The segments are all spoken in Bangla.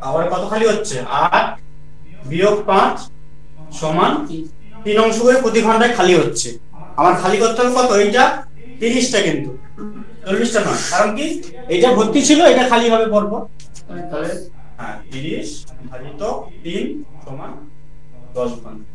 আবার কত খালি হচ্ছে 8 বিয়োগ 5 সমান 3 অংশ করে প্রতি ঘন্টায় খালি হচ্ছে। আমার খালি করতে হবে কত, এইটা 30টা, কিন্তু 40টা নয়, কারণ কি এইটা ভর্তি ছিল, এটা খালি হবে পরপর। তাহলে হ্যাঁ 30 ভাজিত 3 সমান 10 ঘন্টা।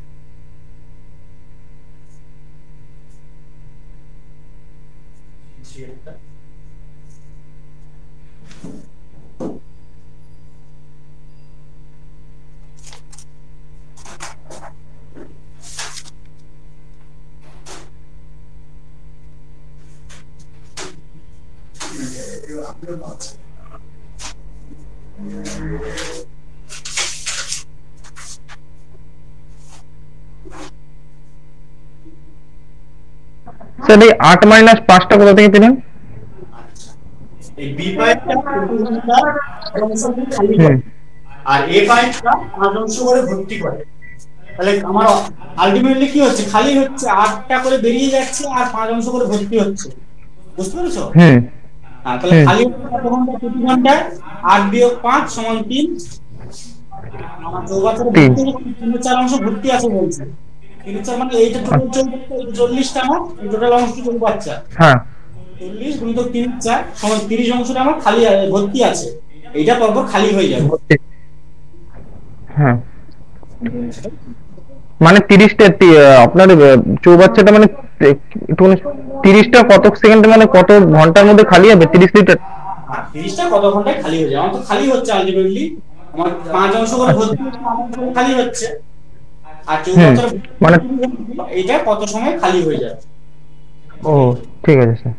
স্যার এই 8 মাইনাস 5টা কোথা থেকে পেলেন? এই বি পাইপটা খালি করে আর এ পাইপটা 5 অংশ করে ভর্তি করে। তাহলে আমার আলটিমেটলি কি হচ্ছে, খালি হচ্ছে 8টা করে বেরিয়ে যাচ্ছে আর 5 অংশ করে ভর্তি হচ্ছে। বুঝতে পেরেছো? হ্যাঁ, তাহলে খালি কত ঘন্টা প্রতি ঘন্টায়? 8 বিয়োগ 5 সমান 3। আমার চৌবাচ্চার ভর্তি 3/4 অংশ ভর্তি আছে বলছে। 3/4 মানে এইটা টোটাল 40টা না, এই টোটাল অংশ চৌবাচ্চা। হ্যাঁ, 40 গুণিতক 3/4 সমান 30 অংশটা আমার খালি ভর্তি আছে, এইটা পরপর খালি হয়ে যাবে। হ্যাঁ, মানে 30টা আপনার চৌবাচ্চাটা মানে 30টা কত সেকেন্ডে মানে কত ঘন্টার মধ্যে খালি হবে 30 লিটার? 30টা কত ঘন্টায় খালি হয়ে যাবে? আমার তো খালি হচ্ছে আলটিমেটলি, আমার 5 অংশ করে ভর্তি হচ্ছে, 5 অংশ করে খালি হচ্ছে, আর চৌবাচ্চার মানে এইটা কত সময় খালি হয়ে যাবে। ও ঠিক আছে স্যার।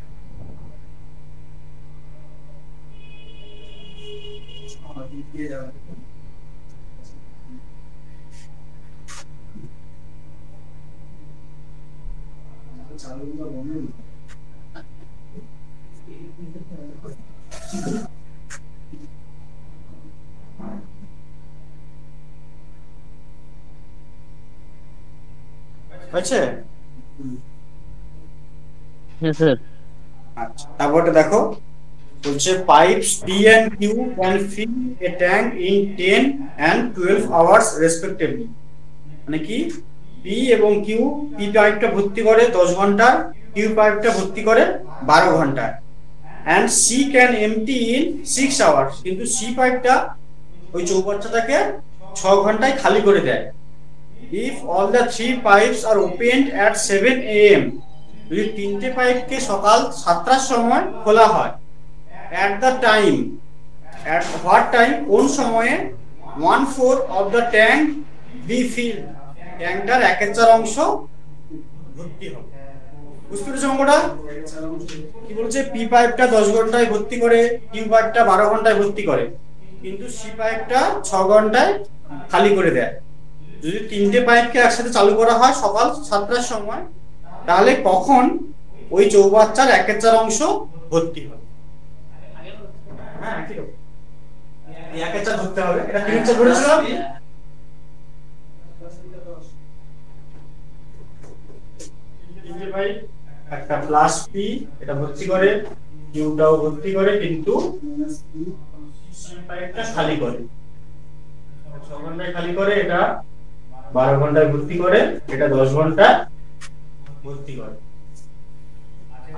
হয়েছে? হ্যাঁ স্যার। আচ্ছা, তারপরে দেখো বলছে pipes P and Q can fill a tank in 10 and 12 hours respectively। মানে কি P এবং Q, P পাইপটা ভর্তি করে 10 ঘন্টা, Q পাইপটা ভর্তি করে 12 ঘন্টা। and C can empty in 6 hours, কিন্তু C পাইপটা ওই চৌবাচ্চাটাকে 6 ঘন্টায় খালি করে দেয়। if all the 3 pipes are opened at 7 am, যদি 3টে পাইপকে সকাল 7টার সময় খোলা হয়, at the time, at what time, কোন সময়ে 1/4 of the tank be filled, ট্যাঙ্কটার 1/4 অংশ ভর্তি হবে। বুঝতে পেরেছো অঙ্কটা? কি বলছে, পি পাইপটা 10 ঘন্টায় ভর্তি করে, কিউ পাইপটা 12 ঘন্টায় ভর্তি করে, কিন্তু সি পাইপটা 6 ঘন্টায় খালি করে দেয়। যদি 3টে পাইপকে একসাথে চালু করা হয় সকাল 7টার সময়, তাহলে কখন ওই চৌবাচ্চার 1/4 অংশ ভর্তি হবে? হ্যাঁ, ঠিক আছে, 1/4 ধরতে হবে। এটা 3/4 ধরেছিলাম। একটা প্লাস পি এটা ভর্তি করে, কিউটাও ভর্তি করে, কিন্তু পাইপটা খালি করে 6 ঘন্টায় খালি করে, এটা 12 ঘন্টায় ভর্তি করে, এটা 10 ঘন্টা ভর্তি করে।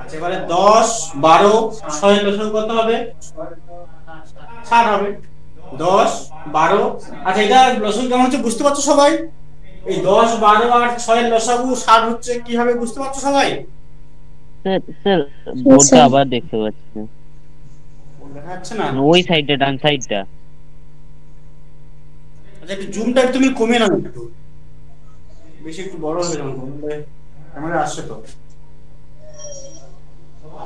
আচ্ছা, এবারে 10 12 6 এর লসাগু কত হবে? 60 হবে। 10 12, আচ্ছা এটা লসাগু কেমন হচ্ছে বুঝতে পারছো সবাই? এই 10 12 আর 6 এর লসাগু 60 হচ্ছে, কি হবে বুঝতে পারছো সবাই? স্যার স্যার বোর্ডটা আবার দেখতে পাচ্ছি না। দেখা যাচ্ছে না? ওই সাইডটা, ডান সাইডটা। আচ্ছা, একটু জুমটা তুমি কমে নাও, একটু বেশি একটু বড় হয়ে যাবে, ক্যামেরা আসছে তো।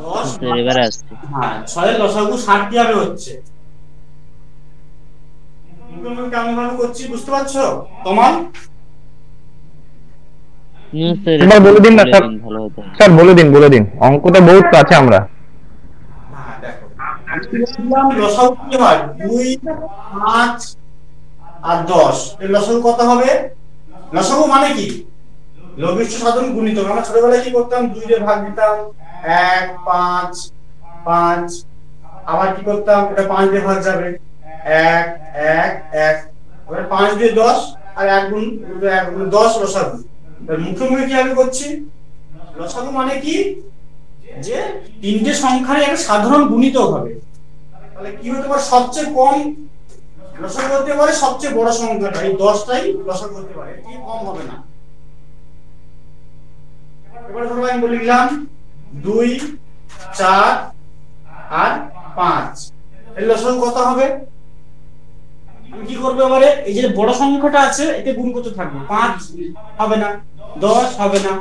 10 স্যার এবারে আসছে। হ্যাঁ, 6 এর লসাগু 60 কিভাবে হচ্ছে? আমি কেমন ভাবে করছি বুঝতে পারছো তোমার? স্যার বলে দিন না স্যার, স্যার বলে দিন, অঙ্কটা বহুত কাছে আমরা। হ্যাঁ দেখো, লসাগু কি হয়? 2 5 আর 10 এর লসাগু কত হবে? লসাগু মানে কি? লঘিষ্ঠ সাধারণ গুণিতক। আমরা ছোটবেলায় কি করতাম? 2 দিয়ে ভাগ দিতাম, 1 5 5, আবার কি করতাম, এটা 5 দিয়ে ভাগ যাবে, এক এক এক, এবার 5 দিয়ে 10 আর 1 গুণ 10 লসাগু। এবার মুখোমুখি কি আমি করছি, লসাগু মানে কি, যে তিনটে সংখ্যার একটা সাধারণ গুণিতক হবে। তাহলে কি হতে পারে, সবচেয়ে কম লসাগু হতে পারে সবচেয়ে বড় সংখ্যাটা, এই 10টাই লসাগু হতে পারে, কি কম হবে না। এবার ধরো আমি বলে দিলাম 2 4 আর 5, এর লসাগু কত হবে? আমি কি করব, এবারে এই যে বড় সংখ্যাটা আছে এতে গুণ করতে থাকবো। 5 হবে না, 10 হবে না,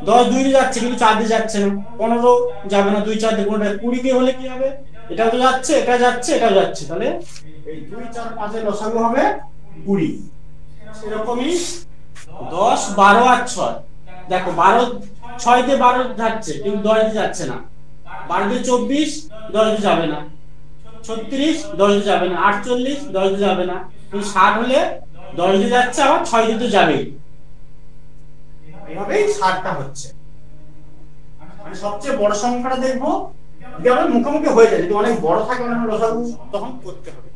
10 2 দিয়ে যাচ্ছে কিন্তু 4 দিয়ে যাচ্ছে না, 15 যাবে না, 2 4 দিয়ে কোনটা 20 দিয়ে হলে কি হবে, এটাও তো যাচ্ছে, এটা যাচ্ছে, এটাও যাচ্ছে, তাহলে এই 2 4 5 এর লসাগু হবে 20। এরকমই 10 12 আর 6, দেখো 12 6 দিয়ে 12 যাচ্ছে কিন্তু 10 দিয়ে যাচ্ছে না, 12 দিয়ে 24 10 দিয়ে যাবে না, 36 10 দিয়ে যাবে না, 48 10 দিয়ে যাবে না, কিন্তু 60 হলে 10 দিয়ে যাচ্ছে, আবার 6 দিয়ে তো যাবেই। এইভাবেই 60টা হচ্ছে, মানে সবচেয়ে বড় সংখ্যাটা দেখবো যদি আমরা মুখোমুখি হয়ে যায়, যদি অনেক বড় থাকে মানে লসাগু তখন করতে হবে।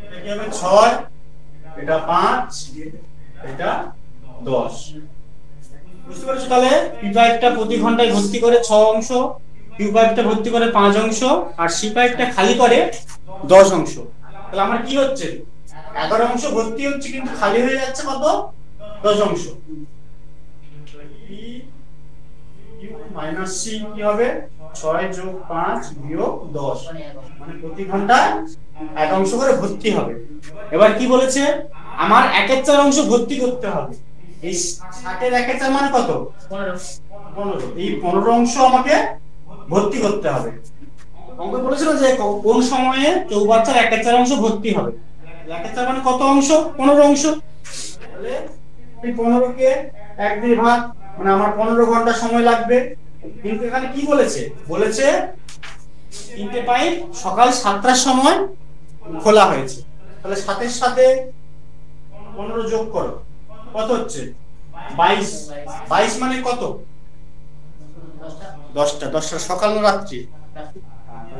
এটা কি হবে 6, এটা 5, এটা 10। বুঝতে পারছো? তাহলে পি পাইপটা প্রতি ঘন্টায় ভর্তি করে 6 অংশ, কিউ পাইপটা ভর্তি করে 5 অংশ, আর সি পাইপটা খালি করে 10 অংশ। তাহলে আমার কি হচ্ছে, 11 অংশ ভর্তি হচ্ছে কিন্তু খালি হয়ে যাচ্ছে কত, 10 অংশ। মাইনাস সি কি হবে, 6 যোগ 5 বিয়োগ 10, মানে প্রতি ঘন্টায় 1 অংশ করে ভর্তি হবে। এবার কি বলেছে, আমার 1/4 অংশ ভর্তি করতে হবে। এই 60 এর 1/4 মানে কত, 15। এই 15 অংশ আমাকে ভর্তি করতে হবে। অঙ্ক বলেছিল যে কোন সময়ে চৌবাচ্চার 1/4 অংশ ভর্তি হবে। 1/4 মানে কত অংশ, 15 অংশ। তাহলে এই 15 কে 1 দিয়ে ভাগ, মানে আমার 15 ঘন্টা সময় লাগবে। কিন্তু এখানে কি বলেছে, বলেছে তিনটে পাইপ সকাল 7টার সময় খোলা হয়েছে। তাহলে 7 এর সাথে 15 যোগ করো, কত হচ্ছে 22। 22 মানে কত, 10টা। 10টা সকাল না রাত্রি,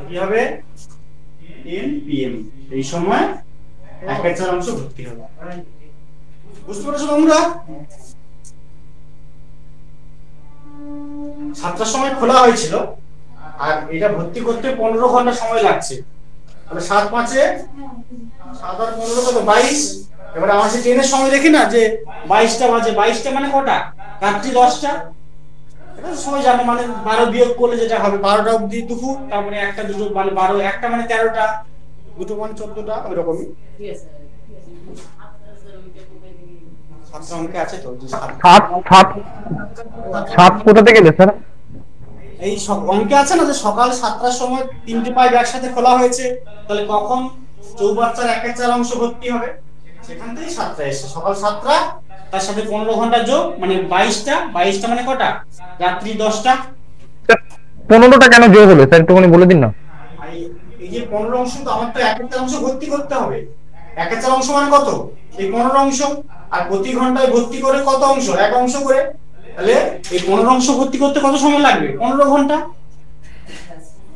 কি হবে 10 PM। এই সময় 1/4 অংশ ভর্তি হবে। বুঝতে পারছো তোমরা? 7টার সময় খোলা হয়েছিল আর এটা ভর্তি করতে 15 ঘন্টা সময় লাগছে। তাহলে 7 5 এ 7 আর 15 কত, 22। এবার আমার সেই ট্রেনের সময় দেখি না যে 22টা বাজে, 22টা মানে কটা, রাত্রি 10টা। এটা সময় জানো, মানে 12 বিয়োগ করলে যেটা হবে 12টা অবধি দুপুর, তারপরে 1টা 2টো মানে 12, 1টা মানে 13টা, 2টো মানে 14টা, ওইরকমই। ছাত্র অঙ্কে আছে তো যে 7 কোথা থেকে এলো স্যার? এই অঙ্কে আছে না যে সকাল 7টার সময় তিনটে পাইপ একসাথে খোলা হয়েছে, তাহলে কখন চৌবাচ্চার 1/4 অংশ ভর্তি হবে, সেখান থেকেই 7টা এসে সকাল 7টা, তার সাথে 15 ঘন্টা যোগ মানে 22টা। 22টা মানে কটা, রাত্রি 10টা। 15টা কেন যোগ হলো স্যার, একটুখানি বলে দিন না। এই যে 15 অংশ, তো আমার তো 1/4 অংশ ভর্তি করতে হবে। 1/4 অংশ মানে কত, এই 15 অংশ। আর প্রতি ঘন্টায় ভর্তি করে কত অংশ, 1 অংশ করে। তাহলে এই 15 অংশ ভর্তি করতে কত সময় লাগবে, 15 ঘন্টা।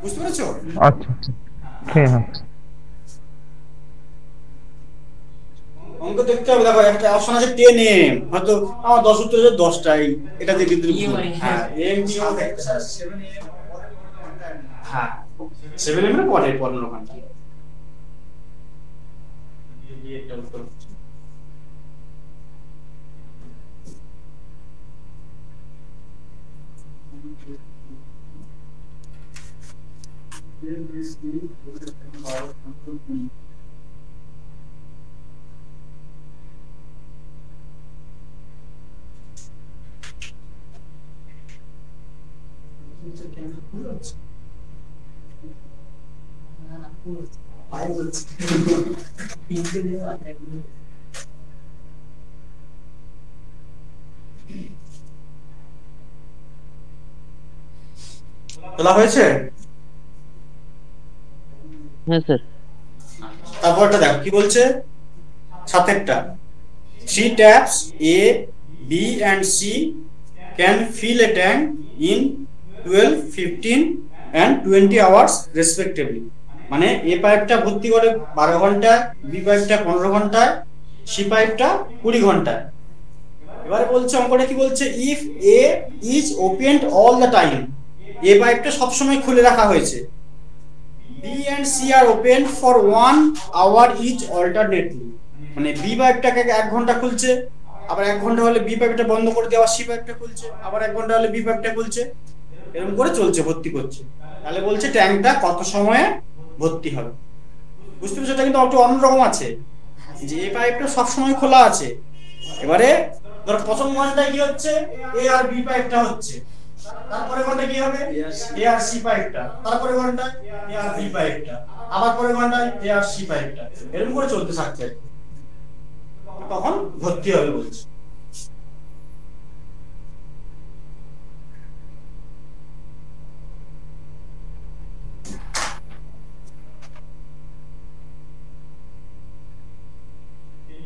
বুঝতে পেরেছো? আচ্ছা, হ্যাঁ হ্যাঁ। অঙ্ক দেখতে হবে। দেখো একটা অপশন আছে 10 AM, হয়তো আমার 10 উত্তরে 10টাই, এটা দিয়ে কিন্তু হ্যাঁ এম কি হবে, 7 AM হ্যাঁ 7 AM এর পরে 15 ঘন্টা। এই একটা উত্তর হচ্ছে। তোলা হয়েছে? হ্যাঁ স্যার। তারপরটা দেখো কি বলছে, 7এরটা 3 taps A, B and C can fill a tank in 12, 15 and 20 hours respectively। মানে এ পাইপটা ভর্তি করে 12 ঘন্টায়, বি পাইপটা 15 ঘন্টায়, সি পাইপটা 20 ঘন্টায়। এবারে বলছে অঙ্কটা কি বলছে, if A is opened all the time, A পাইপটা সব সময় খুলে রাখা হয়েছে, B and C are open for 1 hour each alternately. মানে বি পাইপটাকে 1 ঘন্টা খুলছে, আবার 1 ঘন্টা হলে বি পাইপটা বন্ধ করে দিয়ে আবার সি পাইপটা খুলছে, আবার 1 ঘন্টা হলে বি পাইপটা খুলছে, এরকম করে চলছে, ভর্তি করছে। তাহলে বলছে ট্যাঙ্কটা কত সময়ে ভর্তি হবে। বুঝতে পারছো, এটা কিন্তু একটু অন্যরকম আছে, যে এই পাইপটা সব সময় খোলা আছে। এবারে ধর প্রথম ঘন্টায় কি হচ্ছে, এ আর বি পাইপটা হচ্ছে, তারপরে ঘন্টা কি হবে, এ আর সি পাইপটা, তারপরে ঘন্টা এ আর বি পাইপটা, আবার পরে ঘন্টায় এ আর সি পাইপটা, এরকম করে চলতে থাকছে, তখন ভর্তি হবে বলছে।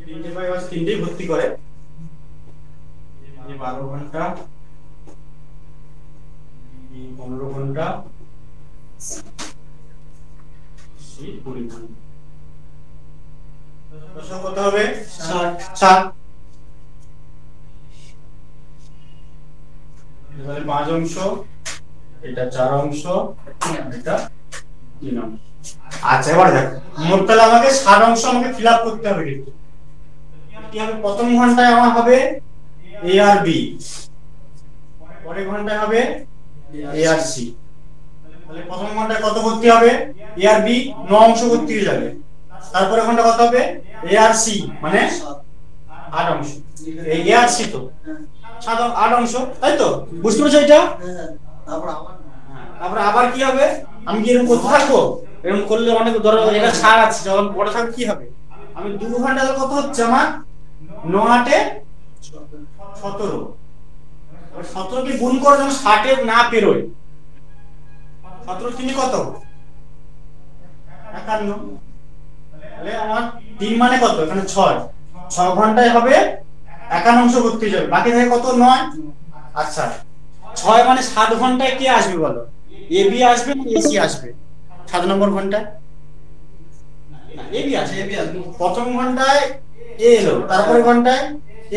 তিনটে পাইপ আছে, তিনটেই ভর্তি করে, 12 ঘন্টা, 15 ঘন্টা, 20 ঘন্টা। কত হবে, 60। তাহলে 5 অংশ, এটা 4 অংশ, এটা 3 অংশ। আচ্ছা এবার দেখো, মোট তাহলে আমাকে 60 অংশ আমাকে ফিল আপ করতে হবে। কিন্তু কি হবে, প্রথম ঘন্টায় আমার হবে এ আর বি, পরের ঘন্টায় হবে এ আর সি। তাহলে প্রথম ঘন্টায় কত ভর্তি হবে, এ আর বি 9 অংশ ভর্তি হয়ে যাবে, তারপরে ঘন্টা কত হবে এ আর সি মানে 8 অংশ, এই এ আর সি তো 8 অংশ, তাই তো? বুঝতে পারছো এটা? তারপর আবার কি হবে, আমি কি এরকম করতে থাকবো? এরকম করলে অনেক ধরো এটা ছাড় আছে, যখন পরে থাকবে কি হবে, আমি 2 ঘন্টা কত হচ্ছে আমার 9 8 17, 17 কে গুণ করে যেন 60 না পেরোয়, 17 3 কত 51। তাহলে আমার 3 মানে কত, এখানে 6 ঘন্টায় হবে 51 অংশ ভর্তি হয়ে যাবে, বাকি থাকে কত 9। আচ্ছা 6 মানে 7 ঘন্টায় কে আসবে বলো, এ বি আসবে না এসি আসবে 7 নম্বর ঘন্টায়? না, এ বি আসবে, প্রথম ঘন্টায় এ এলো, তারপরে ঘন্টায়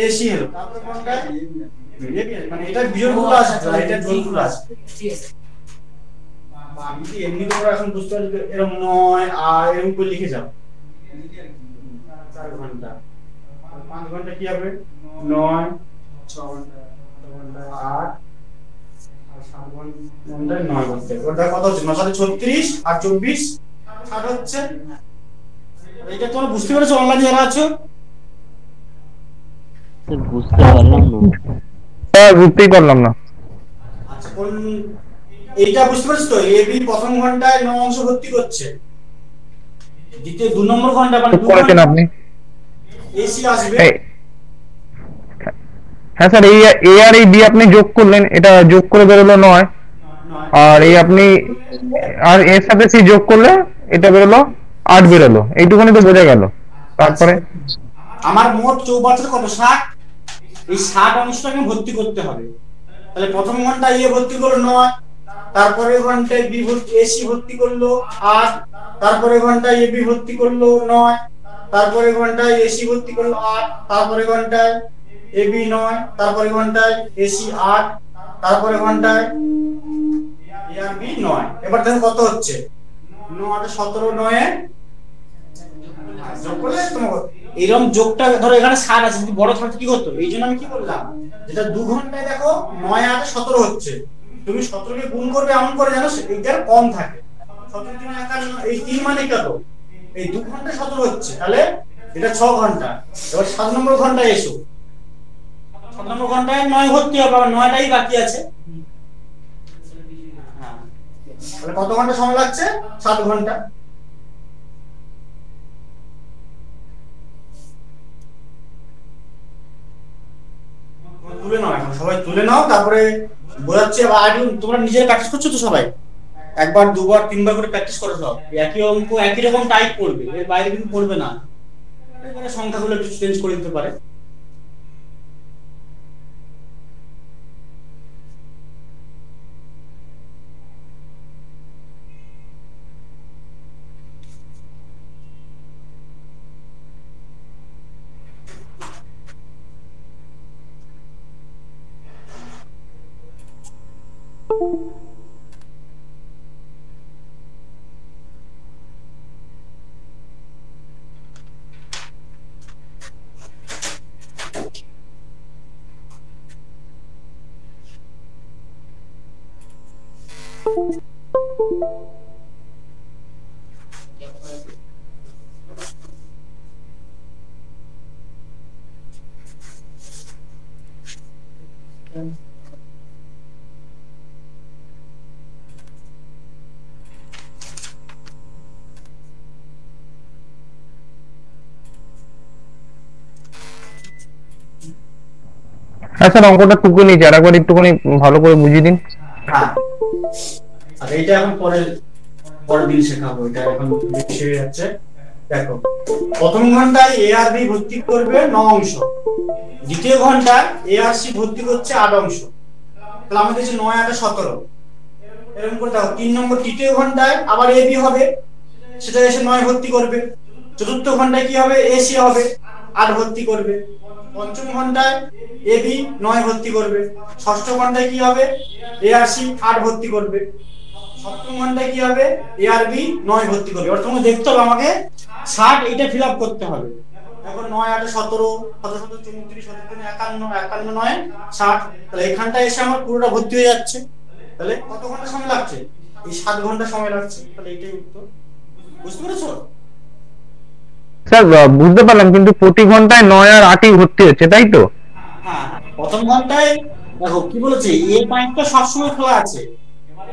এসি এলো, তারপরে ঘন্টায় এ বি, মানে এটা বিয়োগগুলো আসবে, এটা যোগগুলো আসবে। আমি কি এমনি করে এখন বুঝতে পারছি, এরকম 9 আর এরকম করে লিখে যাও, 4 ঘন্টা, 5 ঘন্টা কি হবে 9, 6 ঘন্টা, 8 আর 7 ঘন্টায় 9 ঘন্টা। ওটা কত হচ্ছে 9 7 36 আর 24 60 হচ্ছে। এটা তোমরা বুঝতে পেরেছো অনলাইনে যারা আছো? বুঝতে পারলাম না। হ্যাঁ বুঝতেই পারলাম না। আচ্ছা কোন এইটা বুঝতে পারছো তো, এ বি প্রথম ঘন্টায় 9 অংশ ভর্তি করছে, দ্বিতীয় 2 নম্বর ঘন্টা মানে 2 করেছেন ঘন্টা আপনি? এসি আসবে। হ্যাঁ স্যার, এই এ আর এই বি আপনি যোগ করলেন, এটা যোগ করে বেরোলো 9, আর এই আপনি আর এর সাথে সি যোগ করলে এটা বেরোলো 8 বেরোলো, এইটুকুনি তো বোঝা গেল। তারপরে আমার মোট চৌবাচ্চার কত 60, এই 60 অংশটাকে ভর্তি করতে হবে। তাহলে প্রথম ঘন্টায় এ ভর্তি করলো 9, তারপরে ঘন্টায় বি ভর্তি এসি ভর্তি করলো 8, তারপরে ঘন্টায় এ বি ভর্তি করলো 9, তারপরে ঘন্টায় এসি ভর্তি করলো 8, তারপরে ঘন্টায় এ বি 9, তারপরে ঘন্টায় এসি 8, তারপরে ঘন্টায় এ আর বি 9। এবার দেখো কত হচ্ছে 9 8 17, 9 যোগ করলে তোমার এরকম যোগটা ধরো এখানে 60 আছে, যদি বড় থাকতো কি হতো, এইজন্য আমি কি করলাম, যেটা 2 ঘন্টায় দেখো 9 8 17 হচ্ছে, তুমি 17 কে গুণ করবে এমন করে যেন এইটার কম থাকে, 17 3 51, এই 3 মানে কত, এই 2 ঘন্টায় 17 হচ্ছে, তাহলে এটা 6 ঘন্টা। এবার 7 নম্বর ঘন্টায় এসো, 7 নম্বর ঘন্টায় 9 ভর্তি হবে, আবার 9টাই বাকি আছে। হ্যাঁ তাহলে কত ঘন্টা সময় লাগছে, 7 ঘন্টা। তুলে নাও, এখন সবাই তুলে নাও, তারপরে বোঝাচ্ছি। আবার তোমরা নিজেরা প্র্যাকটিস করছো তো সবাই, একবার 2 বার 3 বার করে প্র্যাকটিস করো, সব একই অঙ্ক একই রকম টাইপ করবে, এর বাইরে কিন্তু পড়বে না, এখানে সংখ্যাগুলো একটু চেঞ্জ করে দিতে পারে। হ্যাঁ স্যার, অঙ্কটা টুকু নিয়েছি, আর একবার একটুখানি ভালো করে বুঝিয়ে দিন। হ্যাঁ, আর এইটা এখন পরের দিন শেখাবো, এটা এখন বেশি হয়ে যাচ্ছে। দেখো, প্রথম ঘন্টায় এ আর বি ভর্তি করবে 9 অংশ, দ্বিতীয় ঘন্টায় এ আর সি ভর্তি করছে 8 অংশ। তাহলে আমাদের যে 9 8 17, এরকম করে দেখো। 3 নম্বর তৃতীয় ঘন্টায় আবার এ বি হবে, সেটা এসে 9 ভর্তি করবে। চতুর্থ ঘন্টায় কি হবে, এ সি হবে, 8 ভর্তি করবে। পঞ্চম ঘন্টায় এ বি 9 ভর্তি করবে। ষষ্ঠ ঘন্টায় কি হবে, এ আর সি 8 ভর্তি করবে। সপ্তম ঘন্টায় কি হবে, এ আর বি 9 ভর্তি করবে। এবার তোমাকে দেখতে হবে আমাকে 60 এটা ফিল আপ করতে হবে। এখন 9 8 17, 17 17 34, 17 51, 51 9 60। তাহলে এখানটায় এসে আমার পুরোটা ভর্তি হয়ে যাচ্ছে। তাহলে কত ঘন্টা সময় লাগছে, এই 7 ঘন্টা সময় লাগছে। তাহলে এটাই উত্তর। বুঝতে পেরেছো? স্যার বুঝতে পারলাম, কিন্তু প্রতি ঘন্টায় 9 আর 8ই ভর্তি হচ্ছে, তাই তো? হ্যাঁ, প্রথম ঘন্টায় দেখো কি বলেছে, এ পাইপটা সবসময় খোলা আছে।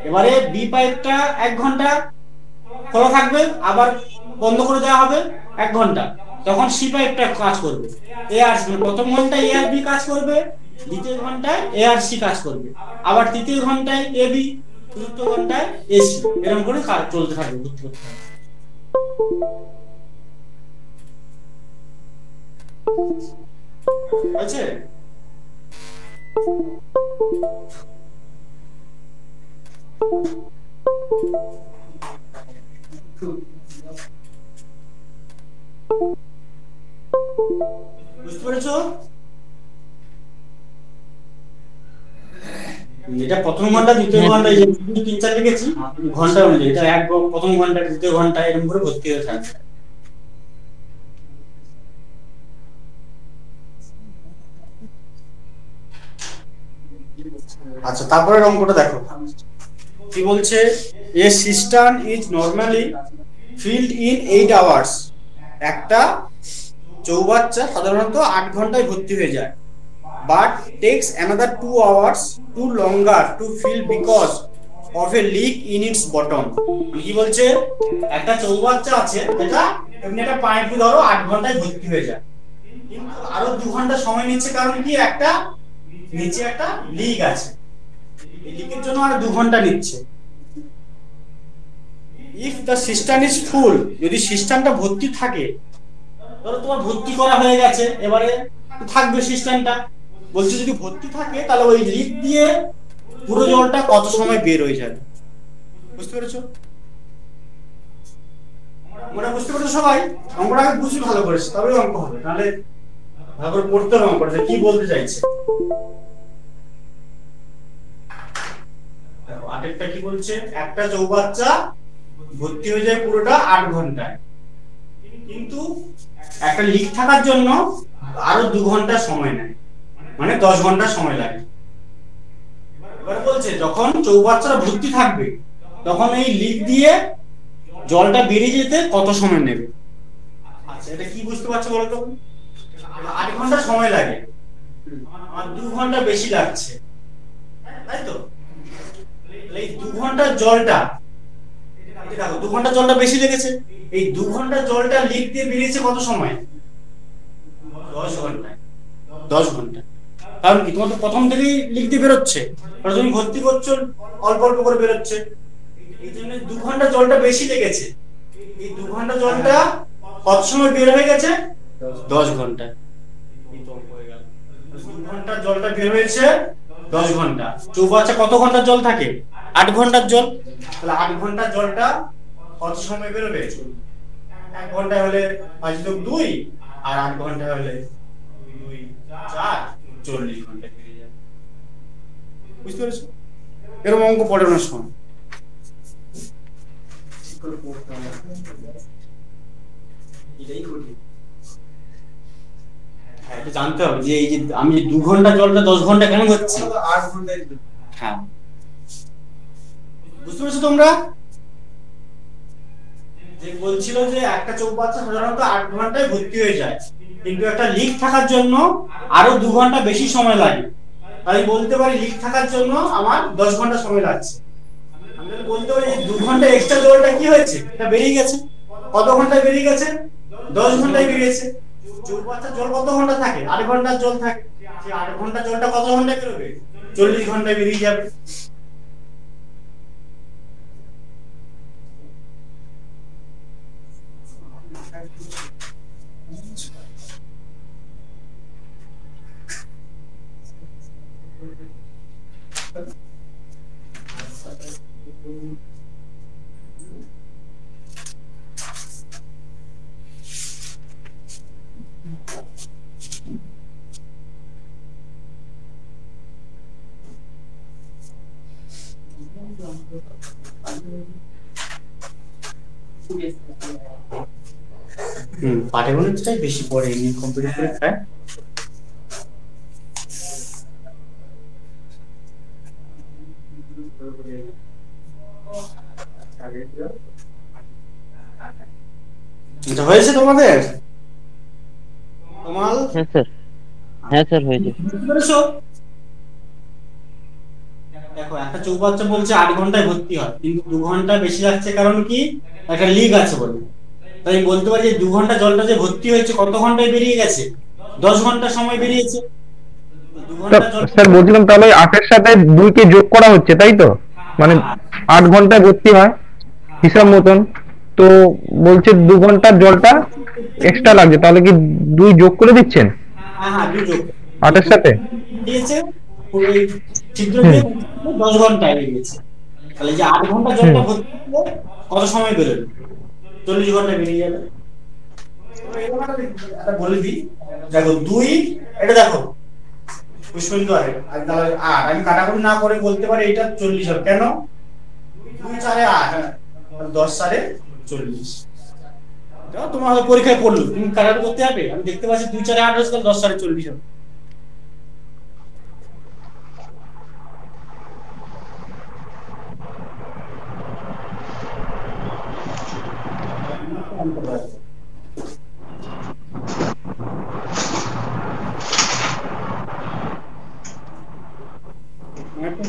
এবারে বি পাইপটা 1 ঘন্টা খোলা থাকবে, আবার বন্ধ করে দেওয়া হবে 1 ঘন্টা, তখন সি পাইপটা কাজ করবে। এ আর সি, প্রথম ঘন্টায় এ আর বি কাজ করবে, দ্বিতীয় ঘন্টায় এ আর সি কাজ করবে, আবার তৃতীয় ঘন্টায় এ বি, চতুর্থ ঘন্টায় এ সি, এরকম করে কাজ চলতে থাকবে, বুঝতে পারছো? আছে? বুঝতে পেরেছো? এটা প্রথম ঘন্টা দ্বিতীয় ঘন্টা, এই 3 4 লিখেছি ঘন্টা অনুযায়ী, এটা প্রথম ঘন্টা দ্বিতীয় ঘন্টা এরকম করে ভর্তি হয়ে থাকবে। আচ্ছা, তারপরে অঙ্কটা দেখো কি বলছে, a system is normally filled in 8 hours. একটা চৌবাচ্চা সাধারণত 8 ঘন্টায় ভর্তি হয়ে যায়, but takes another 2 hours to longer to fill because of a leak in its bottom. কি বলছে, একটা চৌবাচ্চা আছে, এটা এমনি একটা পাইপ ধরো 8 ঘন্টায় ভর্তি হয়ে যায়, কিন্তু আরো 2 ঘন্টা সময় নিচ্ছে, কারণ কি, একটা নিচে একটা লিক আছে, এই লিকের জন্য আর 2 ঘন্টা নিচ্ছে। If the system is full, যদি সিস্টেমটা ভর্তি থাকে, ধরো তোমার ভর্তি করা হয়ে গেছে, এবারে থাকবে সিস্টেমটা, বলছে যদি ভর্তি থাকে তাহলে ওই লিক দিয়ে পুরো জলটা কত সময় বের হয়ে যাবে। বুঝতে পেরেছো? আমরা বুঝতে পেরেছো সবাই? আমরা আগে বুঝি ভালো করেছি, তবে অঙ্ক হবে, নাহলে ভালো করে পড়তে হবে অঙ্কটা কি বলতে চাইছে। আরেকটা কি বলছে, একটা চৌবাচ্চা ভর্তি হয়ে যায় পুরোটা 8 ঘন্টায়, কিন্তু একটা লিক থাকার জন্য আরো 2 ঘন্টা সময় নেয়, মানে 10 ঘন্টা সময় লাগে। এবার বলছে যখন চৌবাচ্চাটা ভর্তি থাকবে, তখন এই লিক দিয়ে জলটা বেরিয়ে যেতে কত সময় নেবে। আচ্ছা, এটা কি বুঝতে পারছো বলো তো? 8 ঘন্টা সময় লাগে, আর 2 ঘন্টা বেশি লাগছে, তাই তো? এই 2 ঘন্টার জলটা, দেখো 2 ঘন্টা জলটা বেশি লেগেছে, এই 2 ঘন্টা জলটা লিক দিয়ে বেরিয়েছে কত সময়, 10 ঘন্টা। 10 ঘন্টা, কারণ কি, তোমার তো প্রথম থেকেই লিক দিয়ে বেরোচ্ছে, আর তুমি ভর্তি করছো অল্প অল্প করে বেরোচ্ছে, এই জন্য 2 ঘন্টা জলটা বেশি লেগেছে। এই 2 ঘন্টা জলটা কত সময় বের হয়ে গেছে, 10 ঘন্টা। এই তো হয়ে গেল, 2 ঘন্টা জলটা বের হয়েছে 10 ঘন্টা। চৌবাচ্চা কত ঘন্টার জল থাকে, 8 ঘন্টার জল, তাহলে 8 ঘন্টার জলটা কত সময় বেরোবে, 1 ঘন্টা হলে 5 যোগ 2, আর 8 ঘন্টা হলে 2 4 40 ঘন্টা বেরিয়ে যাবে। বুঝতে পেরেছো? এরকম অঙ্ক পড়ে অনেক সময়। এটা জানতে হবে যে এই যে আমি 2 ঘন্টা জলটা 10 ঘন্টা কেন হচ্ছে, 8 ঘন্টায়। হ্যাঁ, বুঝতে পেরেছো তোমরা? যে বলছিল যে একটা চৌবাচ্চা সাধারণত 8 ঘন্টায় ভর্তি হয়ে যায়, কিন্তু একটা লিক থাকার জন্য আরো 2 ঘন্টা বেশি সময় লাগে। তাই বলতে পারি লিক থাকার জন্য আমার 10 ঘন্টা সময় লাগছে। আমি বলতে পারি 2 ঘন্টা এক্সট্রা জলটা কি হয়েছে, এটা বেরিয়ে গেছে। কত ঘন্টায় বেরিয়ে গেছে? 10 ঘন্টায় বেরিয়েছে। চৌবাচ্চার জল কত ঘন্টা থাকে? 8 ঘন্টার জল থাকে। সেই 8 ঘন্টা জলটা কত ঘন্টায় বেরোবে? 40 ঘন্টায় বেরিয়ে যাবে। পাটিগণিতটাই বেশি পড়ে এমনি কম্পিউটার পরীক্ষায়। এটা হয়েছে তোমাদের? তোমার হ্যাঁ স্যার হয়েছে। দেখো একটা চৌবাচ্চা বলছে 8 ঘন্টায় ভর্তি হয়, কিন্তু 2 ঘন্টা বেশি লাগছে কারণ কি? একটা লিক আছে বলে। তাই বলতে পারি যে 2 ঘন্টা জলটা যে ভর্তি হয়েছে কত ঘন্টায় বেরিয়ে গেছে? 10 ঘন্টা সময় বেরিয়েছে। 2 ঘন্টা জল স্যার বলছিলাম তাহলে 8 এর সাথে 2 কে যোগ করা হচ্ছে তাই তো, মানে 8 ঘন্টায় ভর্তি হয় হিসাব মতন, তো বলছে 2 ঘন্টার জলটা এক্সট্রা লাগছে, তাহলে কি 2 যোগ করে দিচ্ছেন? হ্যাঁ হ্যাঁ, 2 যোগ 8 এর সাথে দিয়েছে। ওই ছিদ্র দিয়ে 10 ঘন্টায় বেরিয়েছে। তাহলে যে 8 ঘন্টা জলটা ভর্তি হলো কত সময় বেরোবে? 40 ঘন্টা বেরিয়ে যাবে। এটা বলে দিই, দেখো 2, এটা দেখো পুষ্পেন্দু আরে আর তাহলে 8, আমি কাটাকুটি না করে বলতে পারি এটা 40 হবে। কেন? 2 4 8, 10 4 40। দেখো তোমার পরীক্ষায় পড়লো, তুমি কাটাকুটি করতে হবে? আমি দেখতে পাচ্ছি 2 4 8 হচ্ছে, 10 4 40 হবে।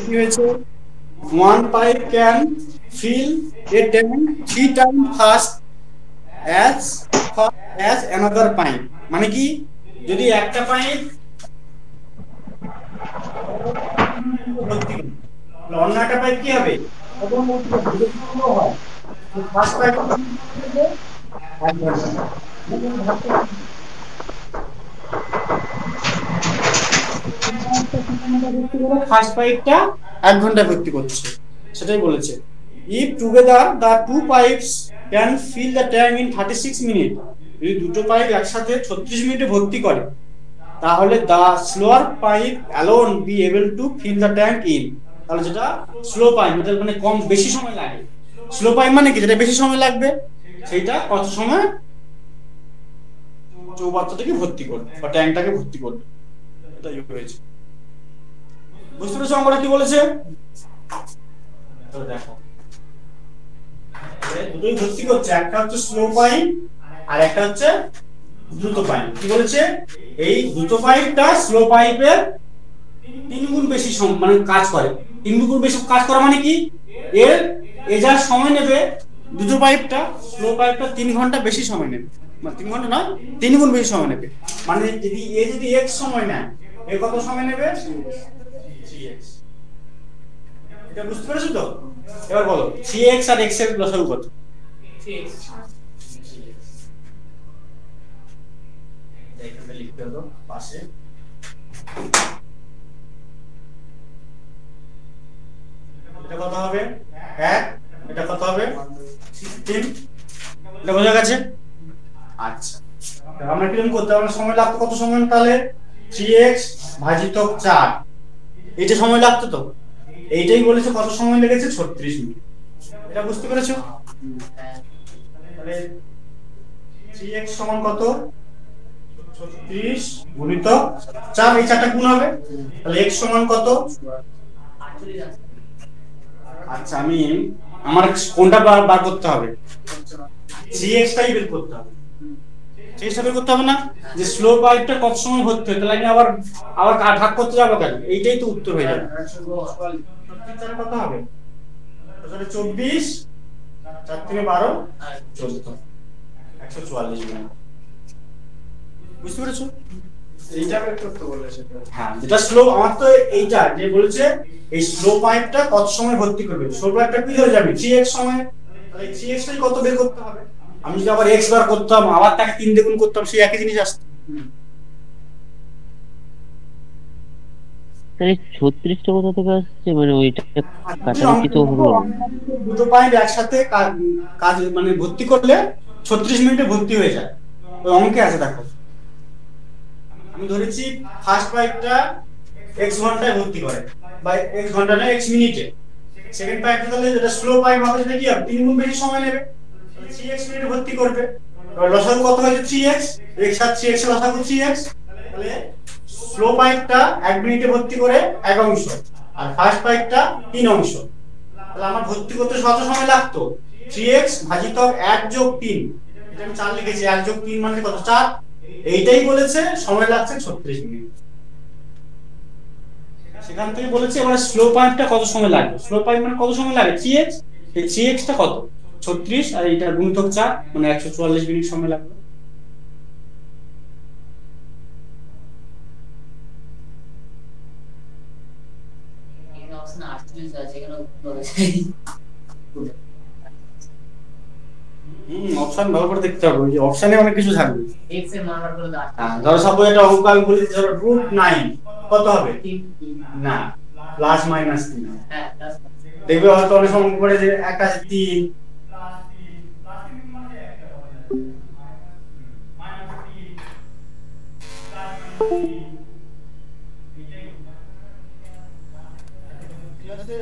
কি হয়েছে? 1 pipe can fill a tank 3 times fast as another pipe। মানে কি? যদি একটা পাইপ ভর্তি করে, অন্য একটা পাইপ কি হবে? ফার্স্ট পাইপ ফার্স্ট পাইপটা 1 ঘন্টা ভর্তি করছে, সেটাই বলেছে। If together the 2 pipes can fill the tank in 36 minute, যদি দুটো পাইপ একসাথে 36 মিনিটে ভর্তি করে, তাহলে the slower pipe alone be able to fill the tank in. তাহলে যেটা স্লো পাইপ, যেটা মানে কম বেশি সময় লাগে, স্লো পাইপ মানে কি? যেটা বেশি সময় লাগবে, সেইটা কত সময় চৌবাচ্চাটাকে ভর্তি করবে বা ট্যাঙ্কটাকে ভর্তি করবে। এটাই হয়েছে। বুঝতে পেরেছো অঙ্কটা কি বলেছে? দেখো দুটোই ভর্তি করছে, একটা হচ্ছে স্লো পাইপ আর একটা হচ্ছে দ্রুত পাইপ। কি বলেছে? এই দ্রুত পাইপটা স্লো পাইপের 3 গুণ বেশি মানে কাজ করে। 3 গুণ বেশি কাজ করা মানে কি? এ যা সময় নেবে দ্রুত পাইপটা, স্লো পাইপটা 3 ঘন্টা বেশি সময় নেবে। মানে 3 ঘন্টা নয়, 3 গুণ বেশি সময় নেবে। মানে যদি x সময় নেয়, এ কত সময় নেবে? 3x। এটা বুঝতে পেরেছো তো? এবার বলো 3x আর x এর লসাগু কত? 3x। এখানে লিখতে দাও পাশে। এটা কত হবে? 1। এটা কত হবে? 3। এটা বোঝা গেছে? আচ্ছা, আমরা কিরকম করতে হবে? সময় লাগতো কত সময়? তাহলে 3x ভাজিতক 4, এটা সময় লাগতো তো। এইটাই বলেছে কত সময় লেগেছে, 36 মিনিট। এটা বুঝতে পেরেছো? তাহলে 3x সমান কত, 36 গুণিতক 4, এই 4টা গুণ হবে, তাহলে x সমান কত। আচ্ছা আমি আমার কোনটা বার করতে হবে, 3x টাই বের করতে হবে, 3x বের করতে হবে না, যে স্লো পাইপটা কত সময় ভর্তি হয়, তাহলে আমি আবার ভাগ করতে যাবো কেন, এইটাই তো উত্তর হয়ে যাবে। কত হবে, 24, 4 থেকে 12, 14, 144 মিনিট। বুঝতে পেরেছো? এইটা বের করতে বলেছে। হ্যাঁ, যেটা স্লো, আমার তো এইটা যে বলেছে এই স্লো পাইপটা কত সময় ভর্তি করবে, স্লো পাইপটা কি হয়ে যাবে 3x সময়, তাহলে 3x টাই কত বের করতে হবে। আমি যদি আবার x বার করতাম, আবার তাকে 3 দিয়ে গুণ করতাম, সেই একই জিনিস আসতো। তাহলে 36টা কোথা থেকে আসছে, মানে ওইটা কাটাকুটি তো হলো না। দুটো পয়েন্ট একসাথে কাজ মানে ভর্তি করলে 36 মিনিটে ভর্তি হয়ে যায়, ওই অঙ্কে আছে দেখো। আমি ধরেছি ফার্স্ট পাইপটা x ঘন্টায় ভর্তি করে, বা x ঘন্টা না x মিনিটে। সেকেন্ড পাইপটা তাহলে যেটা স্লো পাইপ হবে সেটা কি হবে, 3 গুণ বেশি সময় নেবে, 3x মিনিটে ভর্তি করবে। এবার লসাগু কত হয়েছে 3x, x আর 3x এর লসাগু 3x, তাহলে স্লো পাইপটা 1 মিনিটে ভর্তি করে 1 অংশ, আর ফার্স্ট পাইপটা 3 অংশ। তাহলে আমার ভর্তি করতে কত সময় লাগতো, 3x ভাজিতক 1 যোগ 3, এটা আমি 4 লিখেছি, 1 যোগ 3 মানে কত 4, এইটাই বলেছে সময় লাগছে 36 মিনিট। সেখান থেকে বলেছে এবারে স্লো পাইপটা কত সময় লাগবে, স্লো পাইপ মানে কত সময় লাগে 3x, এই 3x টা কত 36, আর এটা গুণিতক 4 মানে 144 মিনিট সময় লাগবে। অপশন ভালো করে দেখতে হবে, ওই যে অপশনে অনেক কিছু থাকবে। x এর মান বার করে দাও। হ্যাঁ, ধরো সাপোজ এটা অঙ্ক আমি বলি, ধরো √9 কত হবে, না প্লাস মাইনাস 3, হ্যাঁ প্লাস দেখবে হয়তো অনেক সময় অঙ্ক করে যে একটা আছে 3 ক্লাসে